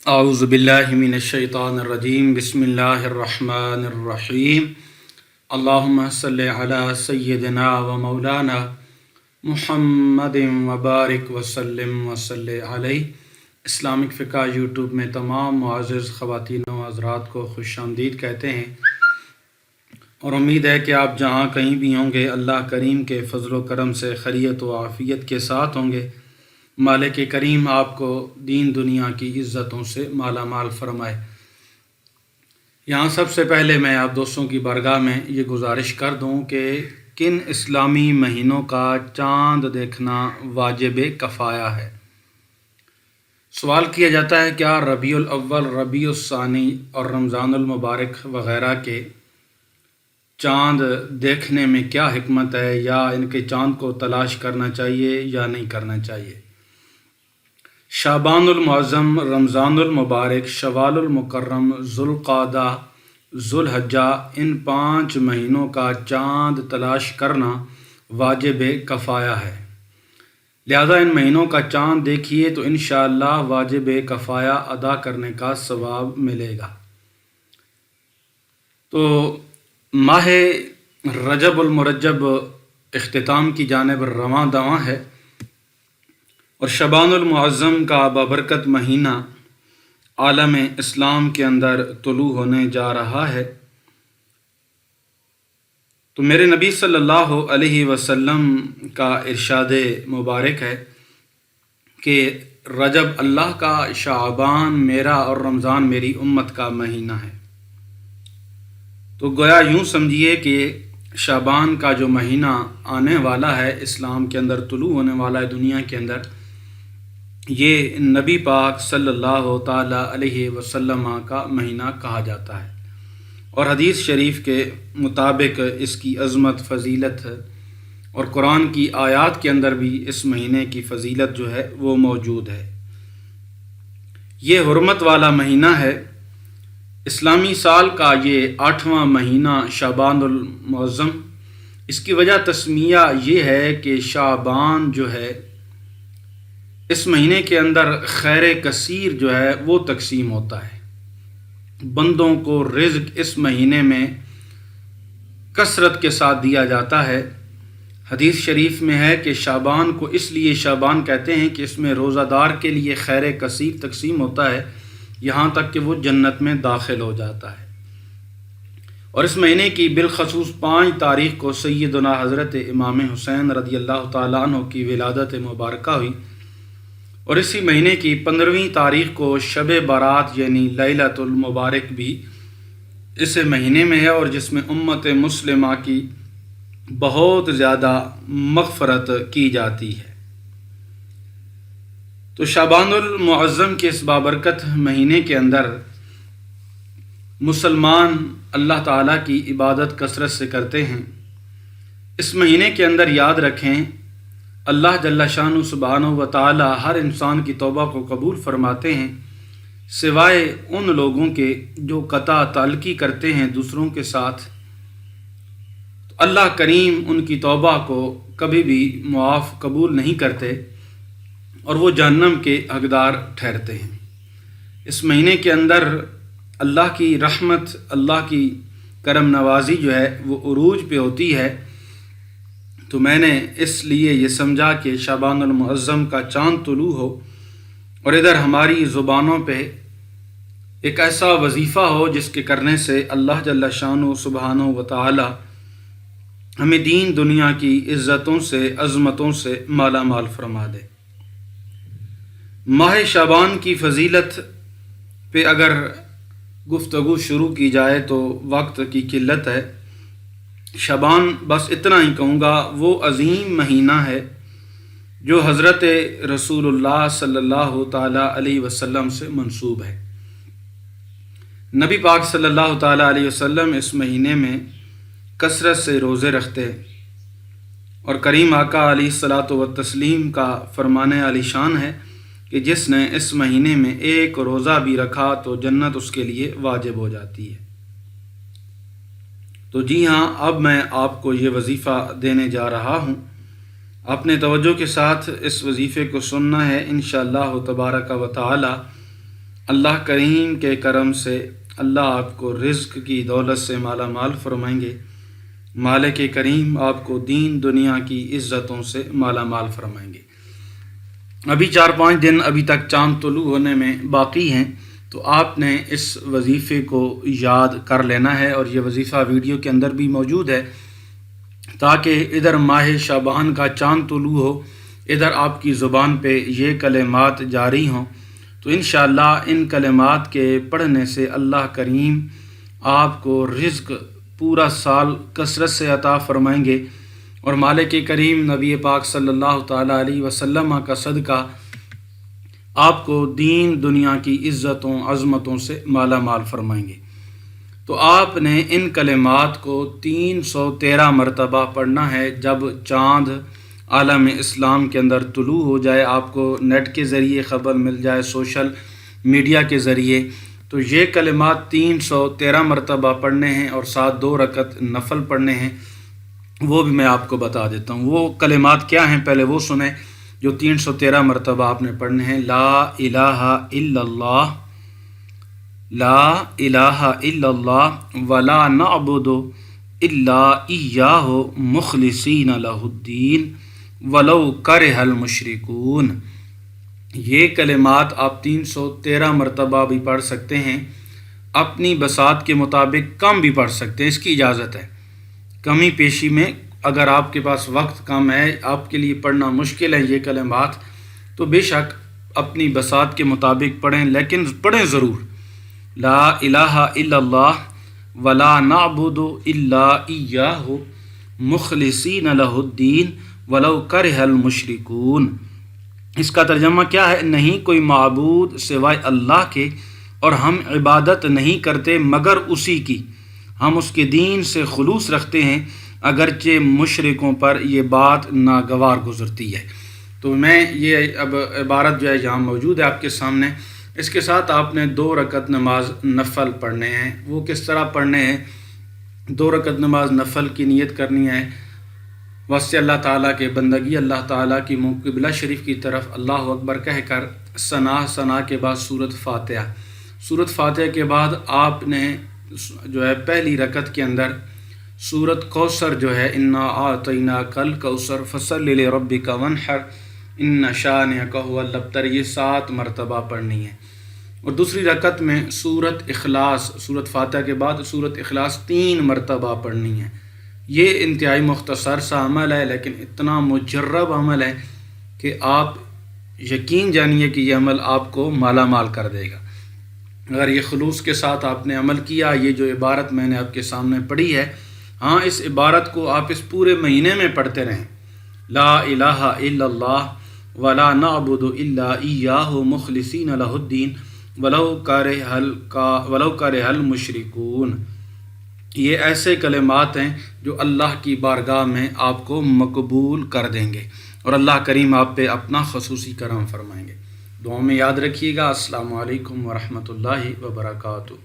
اعوذ باللہ من الشیطان الرجیم بسم اللہ الرحمن الرحیم اللہم صلی علی سیدنا و مولانا محمد وبارک وسلم وصلی علیہ۔ اسلامک فقہ یوٹیوب میں تمام معزز خواتین و حضرات کو خوش آمدید کہتے ہیں، اور امید ہے کہ آپ جہاں کہیں بھی ہوں گے اللہ کریم کے فضل و کرم سے خیریت و عافیت کے ساتھ ہوں گے۔ مالک کریم آپ کو دین دنیا کی عزتوں سے مالا مال فرمائے۔ یہاں سب سے پہلے میں آپ دوستوں کی بارگاہ میں یہ گزارش کر دوں کہ کن اسلامی مہینوں کا چاند دیکھنا واجب کفایہ ہے۔ سوال کیا جاتا ہے کیا ربیع الاول، ربیع الثانی اور رمضان المبارک وغیرہ کے چاند دیکھنے میں کیا حکمت ہے، یا ان کے چاند کو تلاش کرنا چاہیے یا نہیں کرنا چاہیے؟ شعبان المعظم، رمضان المبارک، شوال المکرم، ذوالقعدہ، ذوالحجہ، ان 5 مہینوں کا چاند تلاش کرنا واجب کفایہ ہے۔ لہذا ان مہینوں کا چاند دیکھیے تو انشاءاللہ واجب کفایہ ادا کرنے کا ثواب ملے گا۔ تو ماہ رجب المرجب اختتام کی جانب رواں دواں ہے، اور شعبان المعظم کا بابرکت مہینہ عالم اسلام کے اندر طلوع ہونے جا رہا ہے۔ تو میرے نبی صلی اللہ علیہ وسلم کا ارشاد مبارک ہے کہ رجب اللہ کا، شعبان میرا اور رمضان میری امت کا مہینہ ہے۔ تو گویا یوں سمجھیے کہ شعبان کا جو مہینہ آنے والا ہے، اسلام کے اندر طلوع ہونے والا ہے دنیا کے اندر، یہ نبی پاک صلی اللہ تعالی علیہ وسلم کا مہینہ کہا جاتا ہے، اور حدیث شریف کے مطابق اس کی عظمت، فضیلت اور قرآن کی آیات کے اندر بھی اس مہینے کی فضیلت جو ہے وہ موجود ہے۔ یہ حرمت والا مہینہ ہے، اسلامی سال کا یہ 8واں مہینہ شعبان المعظم۔ اس کی وجہ تسمیہ یہ ہے کہ شعبان جو ہے اس مہینے کے اندر خیر کثیر جو ہے وہ تقسیم ہوتا ہے، بندوں کو رزق اس مہینے میں کثرت کے ساتھ دیا جاتا ہے۔ حدیث شریف میں ہے کہ شعبان کو اس لیے شعبان کہتے ہیں کہ اس میں روزہ دار کے لیے خیر کثیر تقسیم ہوتا ہے، یہاں تک کہ وہ جنت میں داخل ہو جاتا ہے۔ اور اس مہینے کی بالخصوص 5 تاریخ کو سیدنا حضرت امام حسین رضی اللہ تعالیٰ عنہ کی ولادت مبارکہ ہوئی، اور اسی مہینے کی 15ویں تاریخ کو شب برات یعنی لیلۃ المبارک بھی اس مہینے میں ہے، اور جس میں امت مسلمہ کی بہت زیادہ مغفرت کی جاتی ہے۔ تو شعبان المعظم کے اس بابرکت مہینے کے اندر مسلمان اللہ تعالیٰ کی عبادت کثرت سے کرتے ہیں۔ اس مہینے کے اندر یاد رکھیں اللہ جل شانہ سبحانہ و تعالی ہر انسان کی توبہ کو قبول فرماتے ہیں، سوائے ان لوگوں کے جو قطع تعلقی کرتے ہیں دوسروں کے ساتھ۔ تو اللہ کریم ان کی توبہ کو کبھی بھی معاف قبول نہیں کرتے، اور وہ جہنم کے حقدار ٹھہرتے ہیں۔ اس مہینے کے اندر اللہ کی رحمت، اللہ کی کرم نوازی جو ہے وہ عروج پہ ہوتی ہے۔ تو میں نے اس لیے یہ سمجھا کہ شعبان المعظم کا چاند طلوع ہو، اور ادھر ہماری زبانوں پہ ایک ایسا وظیفہ ہو جس کے کرنے سے اللہ جل شانہ سبحانہ و تعالی ہمیں دین دنیا کی عزتوں سے، عظمتوں سے مالا مال فرما دے۔ ماہ شعبان کی فضیلت پہ اگر گفتگو شروع کی جائے تو وقت کی قلت ہے۔ شعبان بس اتنا ہی کہوں گا، وہ عظیم مہینہ ہے جو حضرت رسول اللہ صلی اللہ تعالیٰ علیہ وسلم سے منسوب ہے۔ نبی پاک صلی اللہ تعالیٰ علیہ وسلم اس مہینے میں کثرت سے روزے رکھتے، اور کریم آقا علیہ الصلاۃ والتسلیم کا فرمان عالی شان ہے کہ جس نے اس مہینے میں ایک روزہ بھی رکھا تو جنت اس کے لیے واجب ہو جاتی ہے۔ تو جی ہاں، اب میں آپ کو یہ وظیفہ دینے جا رہا ہوں، اپنے توجہ کے ساتھ اس وظیفے کو سننا ہے۔ انشاءاللہ تبارک و تعالی اللہ کریم کے کرم سے اللہ آپ کو رزق کی دولت سے مالا مال فرمائیں گے۔ مالک کریم آپ کو دین دنیا کی عزتوں سے مالا مال فرمائیں گے۔ ابھی 4-5 دن ابھی تک چاند طلوع ہونے میں باقی ہیں، تو آپ نے اس وظیفے کو یاد کر لینا ہے، اور یہ وظیفہ ویڈیو کے اندر بھی موجود ہے، تاکہ ادھر ماہ شعبان کا چاند طلوع ہو، ادھر آپ کی زبان پہ یہ کلمات جاری ہوں، تو انشاءاللہ ان کلمات کے پڑھنے سے اللہ کریم آپ کو رزق پورا سال کثرت سے عطا فرمائیں گے، اور مالک کریم نبی پاک صلی اللہ تعالیٰ علیہ وسلم کا صدقہ آپ کو دین دنیا کی عزتوں عظمتوں سے مالا مال فرمائیں گے۔ تو آپ نے ان کلمات کو 313 مرتبہ پڑھنا ہے جب چاند عالم اسلام کے اندر طلوع ہو جائے، آپ کو نیٹ کے ذریعے خبر مل جائے، سوشل میڈیا کے ذریعے، تو یہ کلمات 313 مرتبہ پڑھنے ہیں، اور ساتھ 2 رکعت نفل پڑھنے ہیں، وہ بھی میں آپ کو بتا دیتا ہوں۔ وہ کلمات کیا ہیں پہلے وہ سنیں جو 313 مرتبہ آپ نے پڑھنے ہیں۔ لا الہ الا اللہ، لا الہ الا اللہ، ولا نعبد الا ایاہ مخلصین لہ الدین ولو کرہ المشرکون۔ یہ کلمات آپ 313 مرتبہ بھی پڑھ سکتے ہیں، اپنی بساط کے مطابق کم بھی پڑھ سکتے ہیں، اس کی اجازت ہے۔ کمی پیشی میں اگر آپ کے پاس وقت کم ہے، آپ کے لیے پڑھنا مشکل ہے یہ کلمات، تو بے شک اپنی بساط کے مطابق پڑھیں، لیکن پڑھیں ضرور۔ لا الہ الا اللہ ولا نعبد الا ایاہ مخلصین لہ الدین ولو کرہ المشرکون۔ اس کا ترجمہ کیا ہے؟ نہیں کوئی معبود سوائے اللہ کے، اور ہم عبادت نہیں کرتے مگر اسی کی، ہم اس کے دین سے خلوص رکھتے ہیں، اگرچہ مشرکوں پر یہ بات ناگوار گزرتی ہے۔ تو میں یہ اب عبارت جو ہے یہاں موجود ہے آپ کے سامنے، اس کے ساتھ آپ نے 2 رکعت نماز نفل پڑھنے ہیں۔ وہ کس طرح پڑھنے ہیں؟ 2 رکعت نماز نفل کی نیت کرنی ہے، واسطے اللہ تعالیٰ کے بندگی، اللہ تعالیٰ کی منہ قبلہ شریف کی طرف اللہ اکبر کہہ کر ثنا کے بعد سورۃ فاتحہ کے بعد آپ نے جو ہے پہلی رکعت کے اندر سورۃ کوثر جو ہے انا اعطیناک الکوثر فصلی لربک وانحر ان شانئک ھو الابتر، یہ 7 مرتبہ پڑھنی ہے، اور دوسری رکعت میں سورۃ اخلاص، سورۃ فاتحہ کے بعد سورۃ اخلاص 3 مرتبہ پڑھنی ہے۔ یہ انتہائی مختصر سا عمل ہے، لیکن اتنا مجرب عمل ہے کہ آپ یقین جانیے کہ یہ عمل آپ کو مالا مال کر دے گا اگر یہ خلوص کے ساتھ آپ نے عمل کیا۔ یہ جو عبارت میں نے آپ کے سامنے پڑھی ہے، ہاں اس عبارت کو آپ اس پورے مہینے میں پڑھتے رہیں۔ لا الہ الا اللہ ولا نعبد الا ایاہ مخلصین لہ الدین ولو کرہ المشرکون۔ یہ ایسے کلمات ہیں جو اللہ کی بارگاہ میں آپ کو مقبول کر دیں گے، اور اللہ کریم آپ پہ اپنا خصوصی کرم فرمائیں گے۔ دعاؤں میں یاد رکھیے گا۔ السلام علیکم ورحمۃ اللہ وبرکاتہ۔